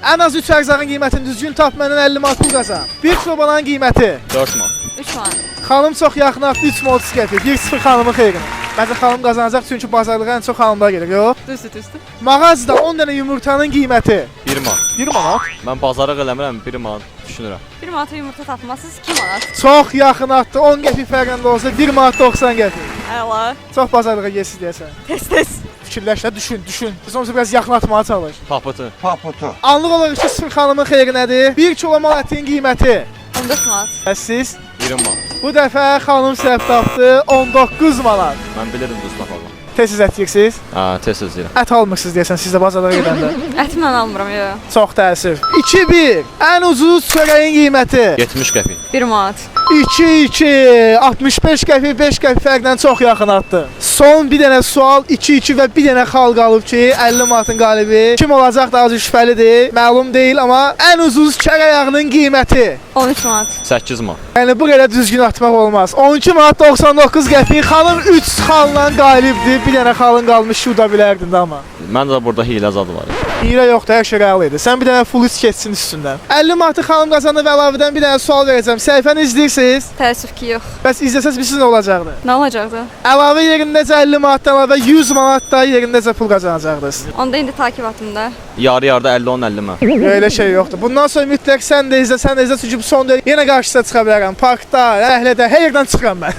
Ən az 3 ərzağın qiymətini düzgün tap, məndən 50 manat pul qazan. 1 kilo bananın qiyməti 4 man. 3 manat. xanım çox yaxın atdı 3 manat 30 qəpik. 1-0 xanımın xeyrinə. Məncə xanım qazanacaq çünki bazarlığa ən çox xanımlar gelir, yox? Düzdür. Mağazada 10 dənə yumurtanın qiyməti 1 man. 1 manat. Mən bazarlıq eləmirəm, 1 man düşünürəm. 1 manata yumurta tapmazsınız 2 manat. Çox yaxın atdı. 10 qəpik fərqində olsa 1 manat 90 qəpik. Əla. Çox bazarlığa gəlsiz deyəsən. Tez. Fikirləş də, düşün. Sonra biraz yaxın atmağa çalış. Papıtı. Anlıq olaraq 2-0 xanımın xeyrinədir. 1 kilo mal ətin qiyməti 14 manat. bəs siz 20 man. bu dəfə xanım səhv tapdı 19 manat. Mən bilirdim düz tapamam. Tez-tez ət yeyirsiniz? Tez-tez deyirəm. Ət almırsınız deyəsən siz də bazarlara gedəndə. Əti mən almıram, yox. Çox təəssüf. 2-1. Ən ucuz çörəyin qiyməti 70 qəpik. 1 manat. 2-2. 65 qəpik, 5 qəpik fərqdən çox yaxın atdı. Son bir dənə sual, 2-2 və bir dənə xal qalıb ki, 50 manatın qalibi kim olacaq da azı şübhəlidir, məlum deyil, amma ən ucuz kərə yağının qiyməti 13 manat. 8 man. yəni bu qədər düzgün atmaq olmaz. 12 manat 99 qəpik. Xanım 3 xalla qalibdir. Bir dənə xalın qalmış şuda bilərdin də amma. Məncə burada hiylə zad var. Hiylə yoxdur, hər şey real idi. Sən bir dənə full iç keçsin üstündən. 50 manatı xanım qazandı və əlavədən bir dənə sual verəcəm. Səhifəni izləyirsiniz. Təəssüf ki, yox. Bəs izləsəz bilsiniz nə olacaqdı? Nə olacaqdı? Əlavə yerindəcə 50 manatdan əlavə 100 manat da yerindəcə pul qazanacaqdınız. Onda indi takibatımda. Yarı-yarıda 50-10-50 man. Elə şey yoxdur. Bundan sonra mütləq sən də izlə çünki bu son deyil. Yenə qarşısına çıxa bilərəm. Parkda, əhlədə, hər yerdən çıxıram mən.